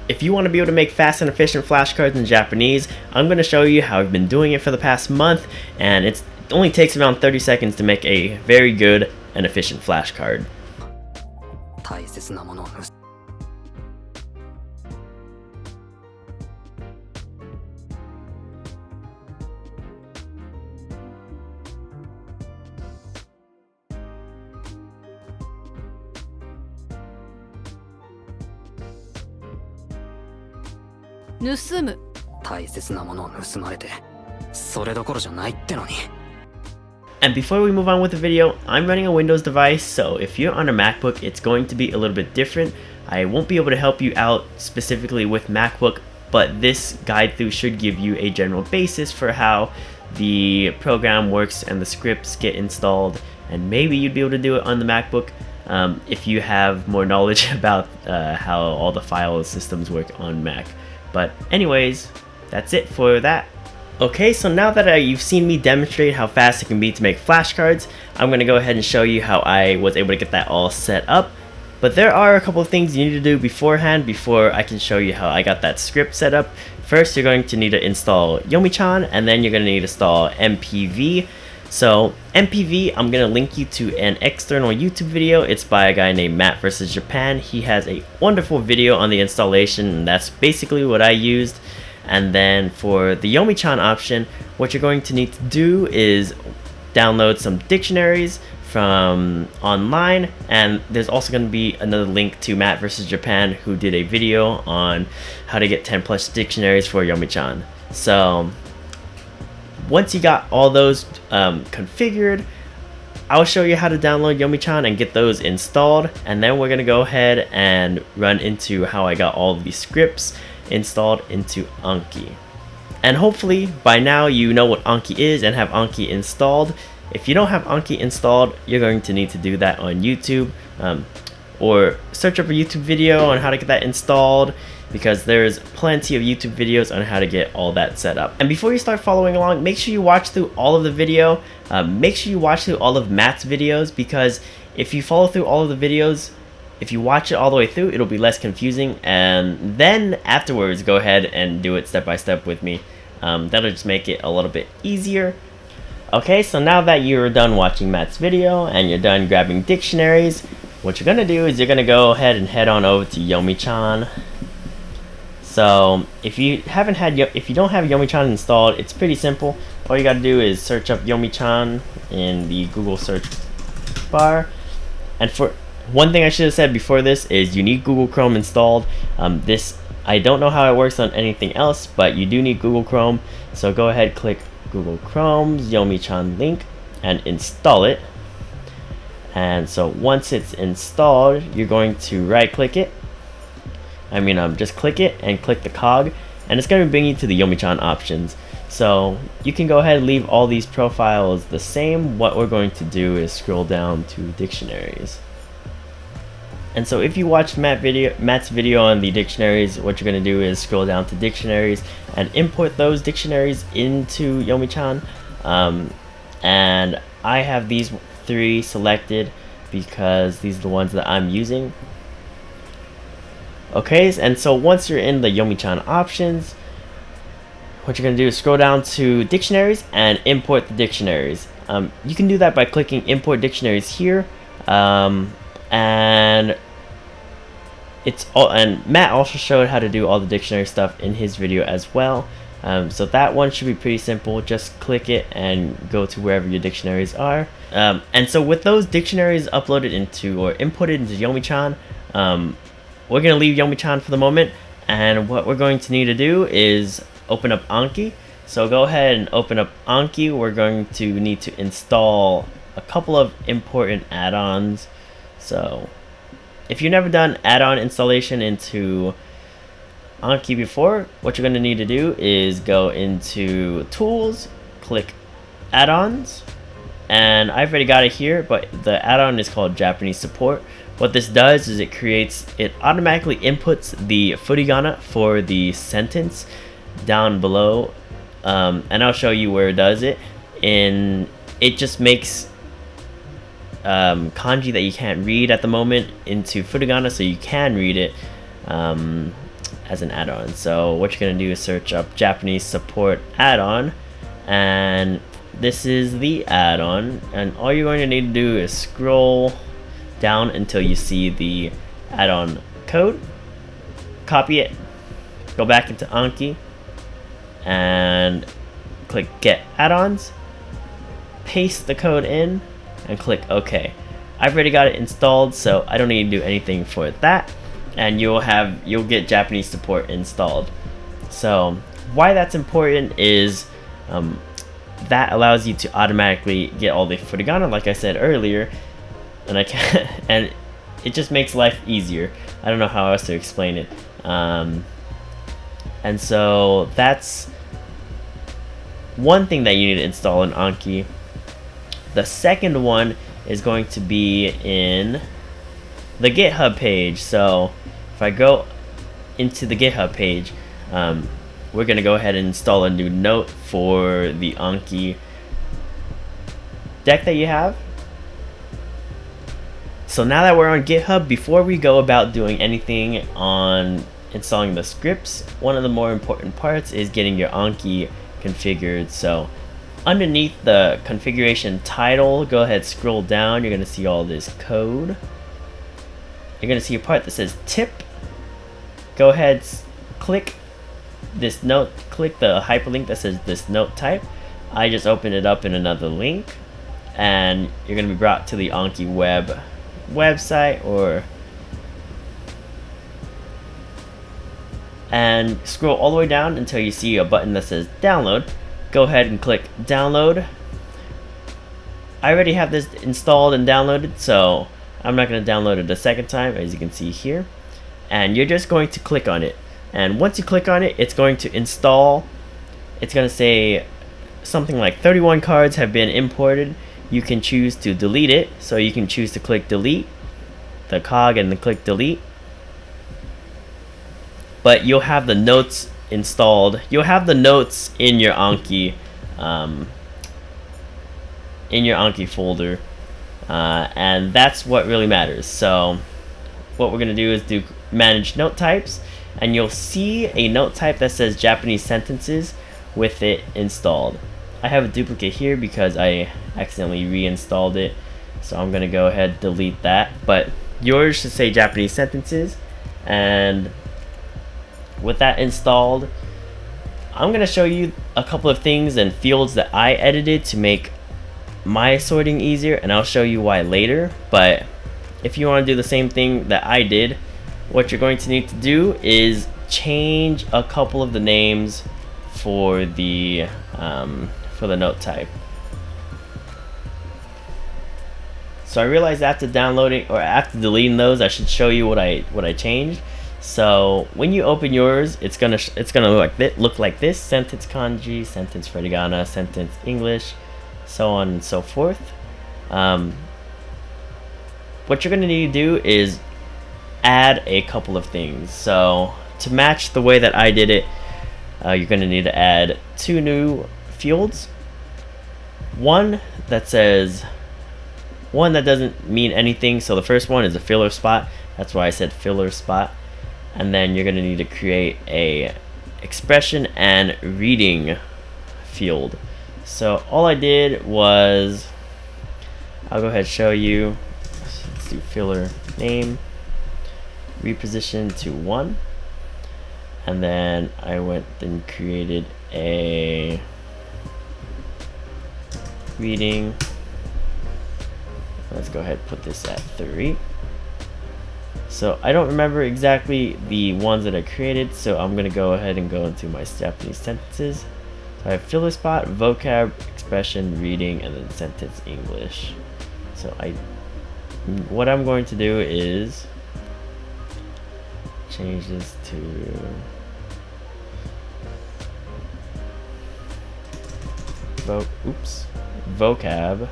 If you want to be able to make fast and efficient flashcards in Japanese, I'm going to show you how I've been doing it for the past month, and it only takes around 30 seconds to make a very good and efficient flashcard. And before we move on with the video, I'm running a Windows device, so if you're on a MacBook, it's going to be a little bit different. I won't be able to help you out specifically with MacBook, but this guide through should give you a general basis for how the program works and the scripts get installed, and maybe you'd be able to do it on the MacBook if you have more knowledge about how all the file systems work on Mac. But anyways, that's it for that. Okay, so now that you've seen me demonstrate how fast it can be to make flashcards, I'm going to go ahead and show you how I was able to get that all set up. But there are a couple of things you need to do beforehand before I can show you how I got that script set up. First, you're going to need to install Yomichan, and then you're going to need to install MPV. So MPV, I'm going to link you to an external YouTube video. It's by a guy named Mpvacious Japan. He has a wonderful video on the installation, and that's basically what I used. And then for the Yomichan option, what you're going to need to do is download some dictionaries from online, and there's also going to be another link to Mpvacious Japan, who did a video on how to get 10 plus dictionaries for Yomichan. So once you got all those configured, I'll show you how to download Yomichan and get those installed, and then we're going to go ahead and run into how I got all of these scripts installed into Anki. And hopefully by now you know what Anki is and have Anki installed. If you don't have Anki installed, you're going to need to do that on YouTube, or search up a YouTube video on how to get that installed, because there's plenty of YouTube videos on how to get all that set up. And before you start following along, make sure you watch through all of the video. Make sure you watch through all of Matt's videos, because if you follow through all of the videos, if you watch it all the way through, it'll be less confusing, and then afterwards go ahead and do it step by step with me. That'll just make it a little bit easier. Okay, so now that you're done watching Matt's video and you're done grabbing dictionaries, what you're gonna do is you're gonna go ahead and head on over to Yomichan. So if you don't have Yomichan installed, it's pretty simple. All you gotta do is search up Yomichan in the Google search bar. And for one thing I should have said before this is you need Google Chrome installed. I don't know how it works on anything else, but you do need Google Chrome. So go ahead, click Google Chrome's Yomichan link and install it. And so once it's installed, you're going to right click it. Just click it and click the cog, and it's going to bring you to the Yomichan options. So you can go ahead and leave all these profiles the same. What we're going to do is scroll down to dictionaries. And so if you watched Matt's video on the dictionaries, what you're going to do is scroll down to dictionaries and import those dictionaries into Yomichan. And I have these 3 selected because these are the ones that I'm using. Okay, and so once you're in the Yomichan options, what you're going to do is scroll down to dictionaries and import the dictionaries. You can do that by clicking import dictionaries here. And Matt also showed how to do all the dictionary stuff in his video as well. So that one should be pretty simple. Just click it and go to wherever your dictionaries are. And so with those dictionaries uploaded into or inputted into Yomichan, we're going to leave Yomichan for the moment, and what we're going to need to do is open up Anki. So go ahead and open up Anki. We're going to need to install a couple of important add-ons. So if you've never done add-on installation into Anki before, what you're going to need to do is go into Tools, click Add-ons, and I've already got it here, but the add-on is called Japanese Support. What this does is it automatically inputs the furigana for the sentence down below, and I'll show you where it does it. It just makes kanji that you can't read at the moment into furigana, so you can read it. as an add-on. So what you're gonna do is search up Japanese support add-on, and this is the add-on, and all you're going to need to do is scroll down until you see the add-on code, copy it, go back into Anki and click get add-ons, paste the code in and click OK. I've already got it installed, so I don't need to do anything for that, and you'll get Japanese support installed. So why that's important is that allows you to automatically get all the furigana, like I said earlier, and and it just makes life easier. I don't know how else to explain it. And so that's one thing that you need to install in Anki. The second one is going to be in the GitHub page. So if I go into the GitHub page, we're going to go ahead and install a new note for the Anki deck that you have. So now that we're on GitHub, before we go about doing anything on installing the scripts, one of the more important parts is getting your Anki configured. So underneath the configuration title, go ahead, scroll down, you're going to see all this code. You're going to see a part that says tip. Go ahead, click this note, click the hyperlink that says this note type. I just opened it up in another link, and you're going to be brought to the Anki website, and scroll all the way down until you see a button that says download. Go ahead and click download. I already have this installed and downloaded, so I'm not going to download it a second time, as you can see here. And you're just going to click on it, and once you click on it, it's going to install. It's going to say something like 31 cards have been imported. You can choose to delete it, so you can choose to click delete the cog and then click delete. But you'll have the notes installed. You'll have the notes in your Anki folder, and that's what really matters. So what we're gonna do is do manage note types, and you'll see a note type that says Japanese sentences with it installed. I have a duplicate here because I accidentally reinstalled it, so I'm gonna go ahead and delete that, but yours should say Japanese sentences. And with that installed, I'm gonna show you a couple of things and fields that I edited to make my sorting easier, and I'll show you why later. But if you want to do the same thing that I did, what you're going to need to do is change a couple of the names for the note type. So I realized after downloading or after deleting those, I should show you what I changed. So when you open yours, it's gonna look like this: sentence kanji, sentence furigana, sentence English, so on and so forth. What you're gonna need to do is add a couple of things. So to match the way that I did it, you're gonna need to add 2 new fields. One that doesn't mean anything. So the first one is a filler spot. That's why I said filler spot. And then you're going to need to create a expression and reading field. So all I did was, I'll go ahead and show you. Let's do filler name, reposition to 1, and then I went and created a reading. Let's go ahead and put this at 3. So I don't remember exactly the ones that I created, so I'm going to go ahead and go into my Japanese sentences. So I have filler spot, vocab, expression, reading, and then sentence English. So what I'm going to do is change this to vocab,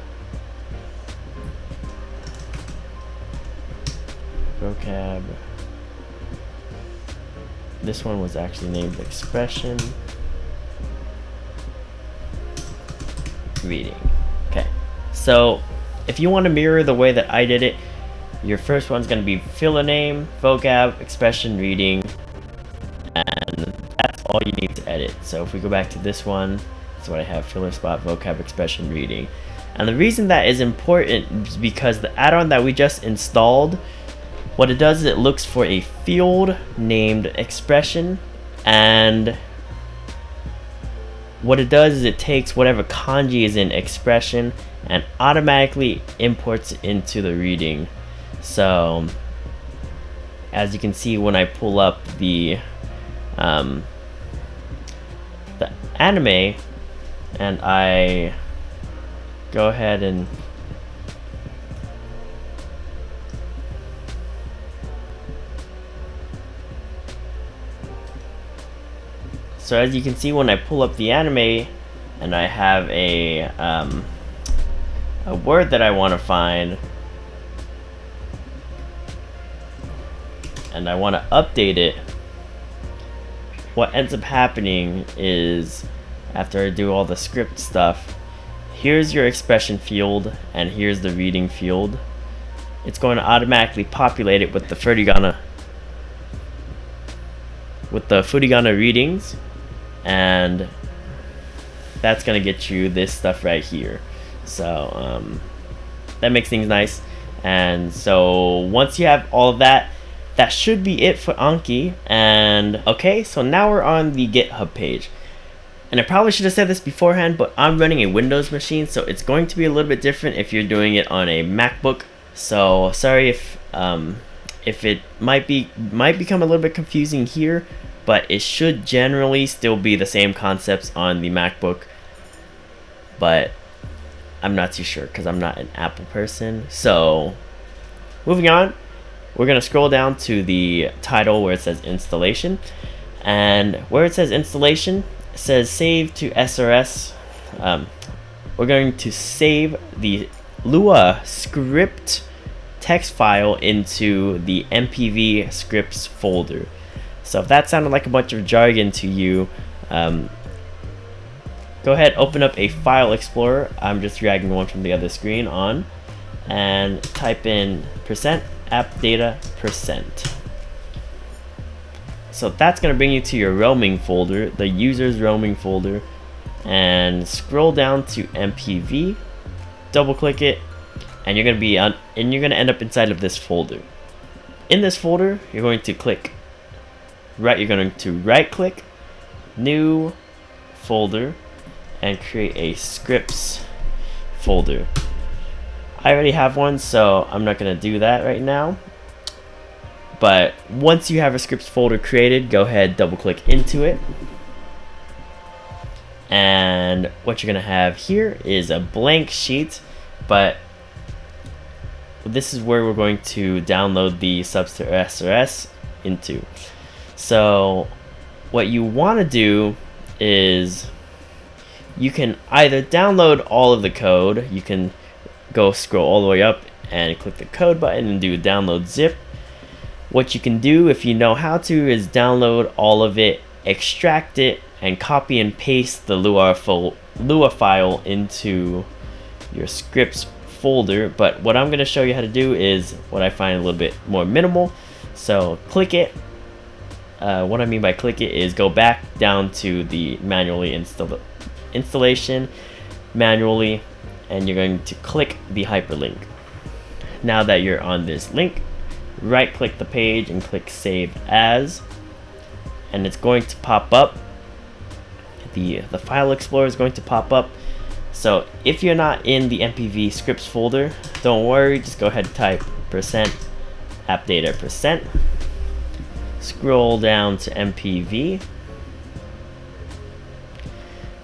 this one was actually named expression, reading. Okay, so if you want to mirror the way that I did it, your first one's going to be filler name, vocab, expression, reading, all you need to edit. So if we go back to this one, that's what I have: filler spot, vocab, expression, reading. And the reason that is important is because the add-on that we just installed, what it does is it looks for a field named expression, and what it does is it takes whatever kanji is in expression and automatically imports it into the reading. So as you can see, when I pull up the anime and I go ahead and so as you can see, when I pull up the anime and I have a word that I want to find and I want to update it, what ends up happening is, after I do all the script stuff, here's your expression field and here's the reading field. It's going to automatically populate it with the furigana readings, and that's gonna get you this stuff right here. So that makes things nice. And so once you have all of that, that should be it for Anki. And okay, so now we're on the GitHub page. And I probably should have said this beforehand, but I'm running a Windows machine, so it's going to be a little bit different if you're doing it on a MacBook. So sorry if it might become a little bit confusing here, but it should generally still be the same concepts on the MacBook. But I'm not too sure because I'm not an Apple person. So moving on, we're gonna scroll down to the title where it says installation, and where it says installation, it says save to SRS. We're going to save the Lua script text file into the MPV scripts folder. So if that sounded like a bunch of jargon to you, go ahead, open up a file explorer. I'm just dragging one from the other screen on, and type in %appdata%. So that's going to bring you to your roaming folder, the user's roaming folder, and scroll down to MPV, double click it, and you're going to end up inside of this folder. In this folder, you're going to right click, new folder, and create a scripts folder. I already have one, so I'm not going to do that right now. But once you have a scripts folder created, go ahead, double click into it. And what you're going to have here is a blank sheet, but this is where we're going to download the SRS into. So what you want to do is you can either download all of the code. You can go scroll all the way up and click the code button and do download zip. What you can do, if you know how to, is download all of it, extract it, and copy and paste the Lua file into your scripts folder. But what I'm going to show you how to do is what I find a little bit more minimal. So click it. What I mean by click it is go back down to the installation manually, and you're going to click the hyperlink. Now that you're on this link, right click the page and click save as, and it's going to pop up. The file explorer is going to pop up. So if you're not in the MPV scripts folder, don't worry, just go ahead and type %appdata%. Scroll down to MPV,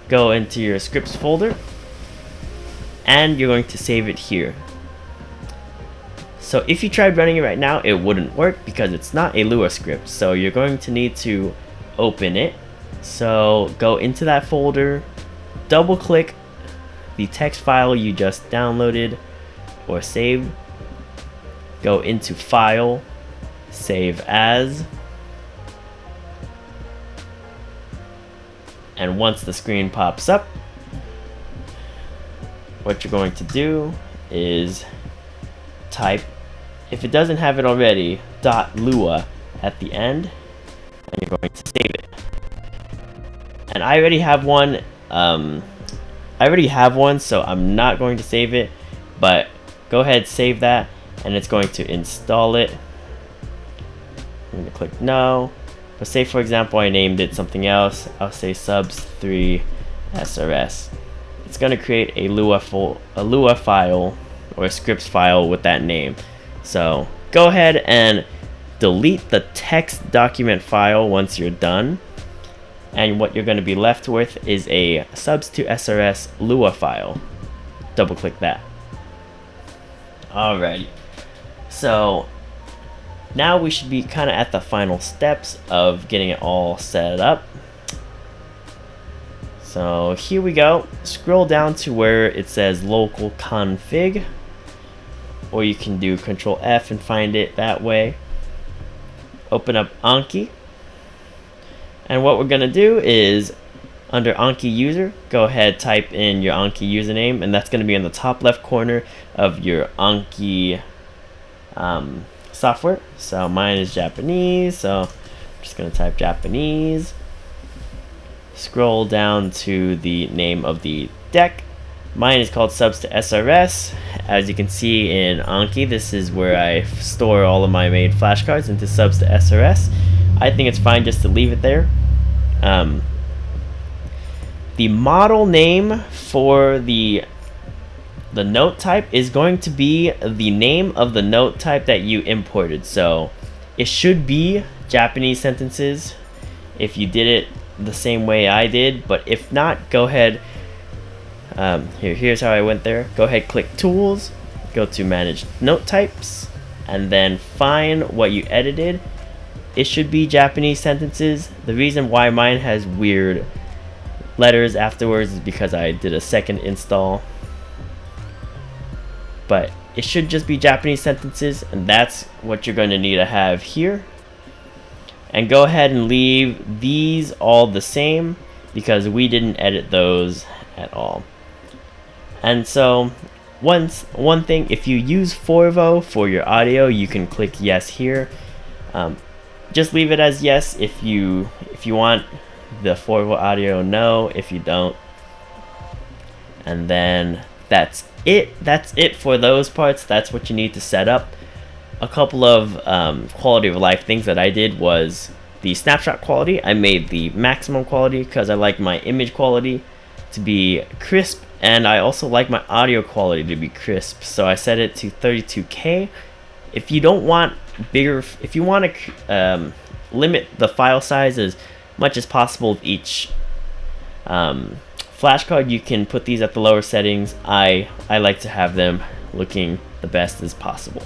go into your scripts folder, and you're going to save it here. So if you tried running it right now, it wouldn't work because it's not a Lua script. So you're going to need to open it. So go into that folder, double click the text file you just downloaded or saved, go into file, save as, and once the screen pops up, what you're going to do is type, if it doesn't have it already, .lua at the end, and you're going to save it. And I already have one. So I'm not going to save it, but go ahead, save that, and it's going to install it. I'm going to click no. But say for example I named it something else. I'll say subs3 SRS. It's going to create a Lua file or a scripts file with that name. So go ahead and delete the text document file once you're done. And what you're going to be left with is a subs2srs Lua file. Double click that. Alrighty. So now we should be kind of at the final steps of getting it all set up. So here we go. Scroll down to where it says local config, or you can do Control F and find it that way. Open up Anki, and what we're gonna do is under Anki user, go ahead, type in your Anki username, and that's gonna be in the top left corner of your Anki software. So mine is Japanese, so I'm just gonna type Japanese. Scroll down to the name of the deck. Mine is called subs to SRS. As you can see in Anki, this is where I store all of my made flashcards into subs to SRS. I think it's fine just to leave it there. The model name for the note type is going to be the name of the note type that you imported. So it should be Japanese sentences if you did it the same way I did, but if not, go ahead. Here's how I went there. Go ahead, click Tools, go to Manage Note Types, and then find what you edited. It should be Japanese sentences. The reason why mine has weird letters afterwards is because I did a second install. But it should just be Japanese sentences, and that's what you're going to need to have here. And go ahead and leave these all the same because we didn't edit those at all. And so one thing, if you use Forvo for your audio, you can click yes here. Just leave it as yes if you want the Forvo audio, no if you don't. And then that's it for those parts. That's what you need to set up. A couple of quality of life things that I did was the snapshot quality. I made the maximum quality because I like my image quality to be crisp, and I also like my audio quality to be crisp, so I set it to 32K. If you don't want bigger, if you want to limit the file size as much as possible with each flashcard, you can put these at the lower settings. I like to have them looking the best as possible.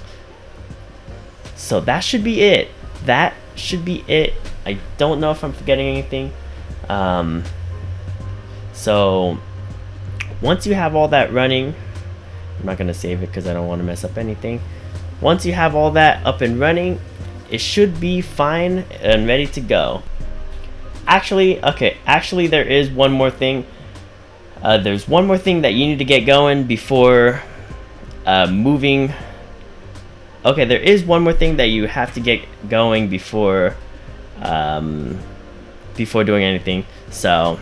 So that should be it. That should be it. I don't know if I'm forgetting anything. So once you have all that running, I'm not going to save it because I don't want to mess up anything. Once you have all that up and running, it should be fine and ready to go. Actually, there is one more thing. There's one more thing that you need to get going before moving. Okay, there is one more thing that you have to get going before doing anything. So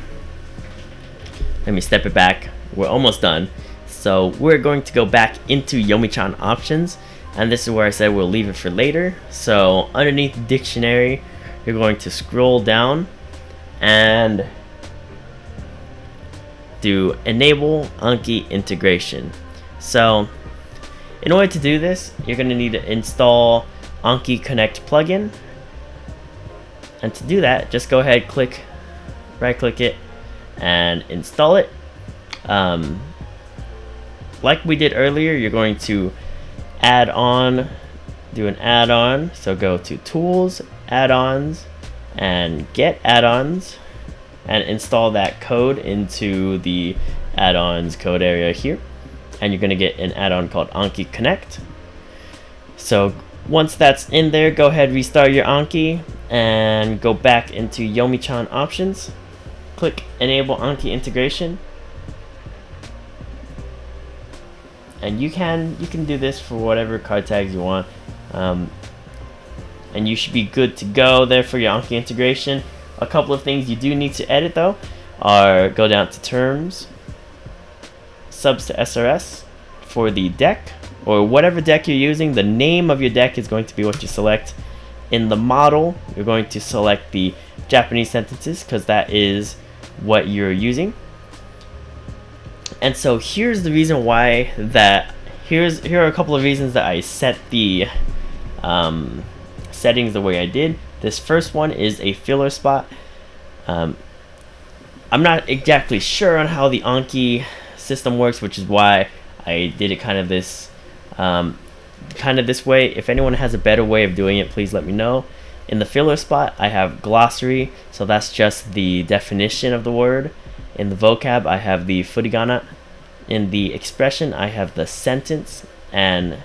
let me step it back. We're almost done. So we're going to go back into Yomichan options, and this is where I said we'll leave it for later. So underneath dictionary, you're going to scroll down and do enable Anki integration. So in order to do this, you're going to need to install Anki Connect plugin. And to do that, just go ahead, right click it, and install it. Like we did earlier, you're going to do an add-on. So go to Tools, Add-ons, and Get Add-ons, and install that code into the add-ons code area here. And you're going to get an add-on called Anki Connect. So once that's in there, go ahead, restart your Anki and go back into Yomichan options. Click Enable Anki Integration. And you can do this for whatever card tags you want. And you should be good to go there for your Anki integration. A couple of things you do need to edit though are go down to terms, subs to SRS for the deck, or whatever deck you're using. The name of your deck is going to be what you select. In the model, you're going to select the Japanese sentences because that is what you're using. And so here's the reason why that here are a couple of reasons that I set the settings the way I did. This first one is a filler spot. I'm not exactly sure on how the Anki system works, which is why I did it kind of this way. If anyone has a better way of doing it, please let me know. In the filler spot, I have glossary, so that's just the definition of the word. In the vocab, I have the furigana. In the expression, I have the sentence, and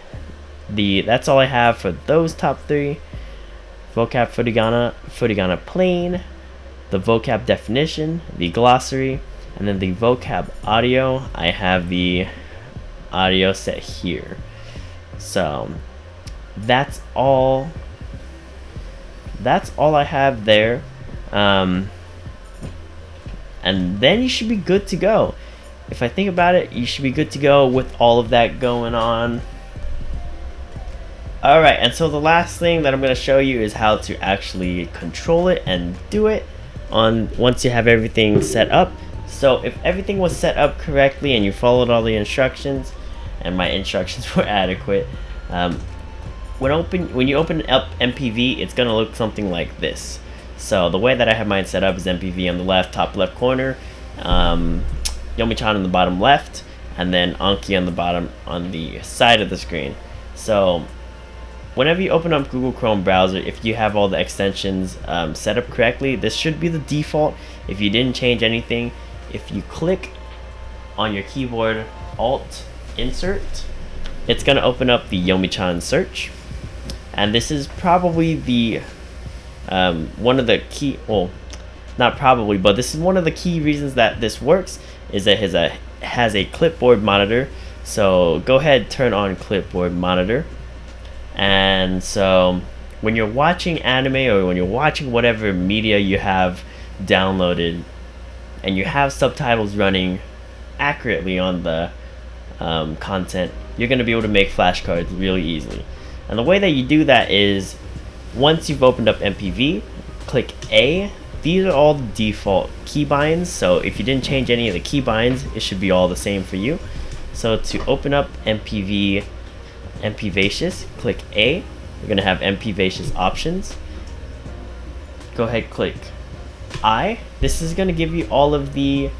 that's all I have for those top three. Vocab furigana plain, the vocab definition, the glossary, and then the vocab audio. I have the audio set here. So that's all I have there, and then you should be good to go. If I think about it, you should be good to go with all of that going on. Alright, and so the last thing that I'm going to show you is how to actually control it and do it once you have everything set up. So if everything was set up correctly and you followed all the instructions, and my instructions were adequate, when you open up MPV, it's going to look something like this. So the way that I have mine set up is MPV on the top left corner, Yomichan on the bottom left, and then Anki on the bottom on the side of the screen. So whenever you open up Google Chrome browser, if you have all the extensions set up correctly, this should be the default. If you didn't change anything, if you click on your keyboard Alt Insert, it's going to open up the Yomichan search. And this is probably the one of the key, well, not probably, but this is one of the key reasons that this works, is that it has a clipboard monitor. So go ahead, turn on clipboard monitor. And so when you're watching anime, or when you're watching whatever media you have downloaded, and you have subtitles running accurately on the content, you're going to be able to make flashcards really easily. And the way that you do that is, once you've opened up MPV, click A. These are all the default keybinds, so if you didn't change any of the keybinds, it should be all the same for you. So to open up Mpvacious, click A. You're going to have Mpvacious options. Go ahead, click I. This is going to give you all of the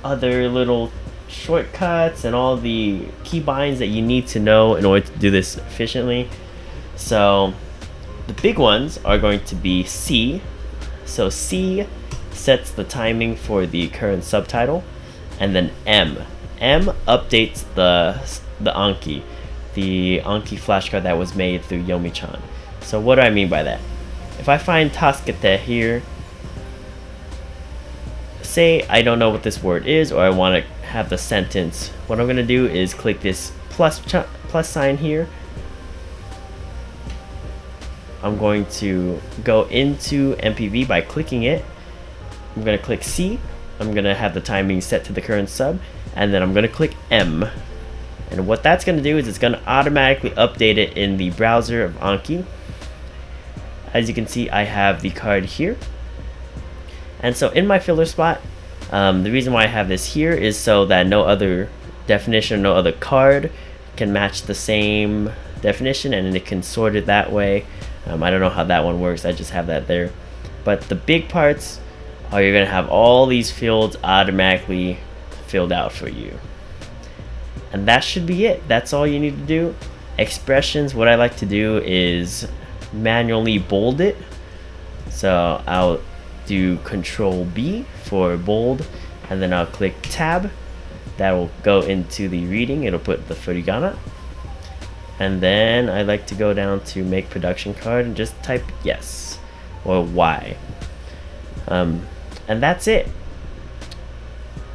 other little shortcuts and all the keybinds that you need to know in order to do this efficiently. So the big ones are going to be C. So C sets the timing for the current subtitle, and then M. M updates the Anki, flashcard that was made through Yomichan. So what do I mean by that? If I find Tasukete here, say I don't know what this word is, or I want to have the sentence, what I'm going to do is click this plus sign here. I'm going to go into MPV by clicking it. I'm going to click C. I'm going to have the timing set to the current sub, and then I'm going to click M. And what that's going to do is it's going to automatically update it in the browser of Anki. As you can see, I have the card here. And so in my filler spot, the reason why I have this here is so that no other definition, no other card can match the same definition, and it can sort it that way. I don't know how that one works, I just have that there. But the big parts are, you're going to have all these fields automatically filled out for you. And that should be it. That's all you need to do. Expressions, what I like to do is manually bold it. So I'll do Control B for bold, and then I'll click Tab. That will go into the reading. It'll put the furigana. And then I like to go down to make production card and just type yes or Y. And that's it.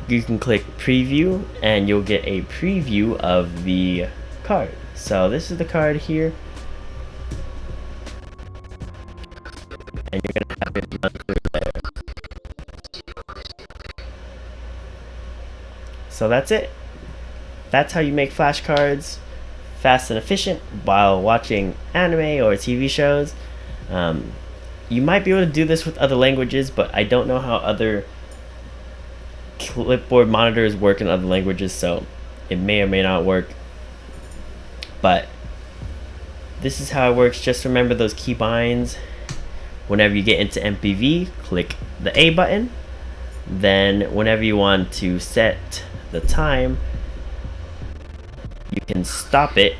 You can click preview and you'll get a preview of the card. So this is the card here, and you're gonna have So that's it. That's how you make flashcards fast and efficient while watching anime or TV shows. You might be able to do this with other languages, but I don't know how other clipboard monitors work in other languages, so it may or may not work. But this is how it works. Just remember those keybinds. Whenever you get into MPV, click the A button. Then whenever you want to set the time, you can stop it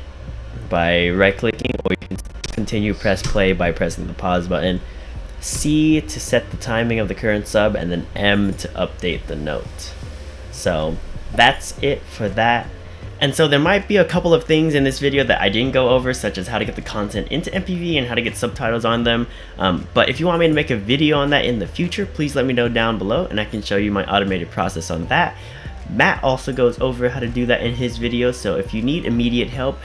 by right clicking, or you can continue press play by pressing the pause button. C to set the timing of the current sub, and then M to update the note. So that's it for that. And so there might be a couple of things in this video that I didn't go over, such as how to get the content into MPV and how to get subtitles on them. But if you want me to make a video on that in the future, please let me know down below and I can show you my automated process on that. Matt also goes over how to do that in his video, so if you need immediate help,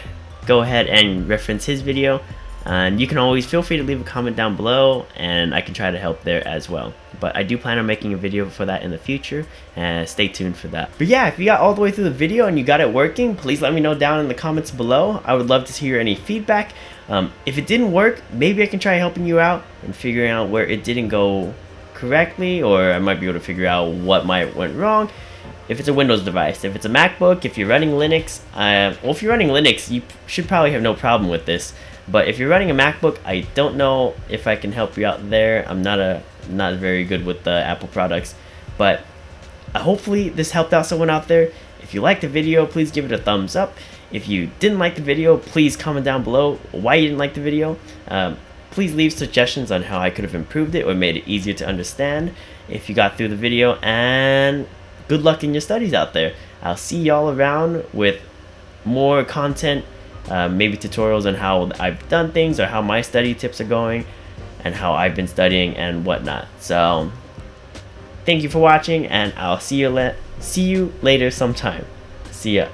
go ahead and reference his video. And you can always feel free to leave a comment down below and I can try to help there as well. But I do plan on making a video for that in the future, and stay tuned for that. But yeah, if you got all the way through the video and you got it working, please let me know down in the comments below. I would love to hear any feedback. If it didn't work, maybe I can try helping you out and figuring out where it didn't go correctly, or I might be able to figure out what might went wrong. If it's a Windows device, if it's a MacBook, if you're running Linux, well, if you're running Linux, you should probably have no problem with this. But if you're running a MacBook, I don't know if I can help you out there. I'm not very good with the Apple products, but hopefully this helped out someone out there. If you liked the video, please give it a thumbs up. If you didn't like the video, please comment down below why you didn't like the video. Please leave suggestions on how I could have improved it or made it easier to understand if you got through the video, and good luck in your studies out there. I'll see y'all around with more content, maybe tutorials on how I've done things or how my study tips are going and how I've been studying and whatnot. So thank you for watching, and I'll see you later sometime. See ya.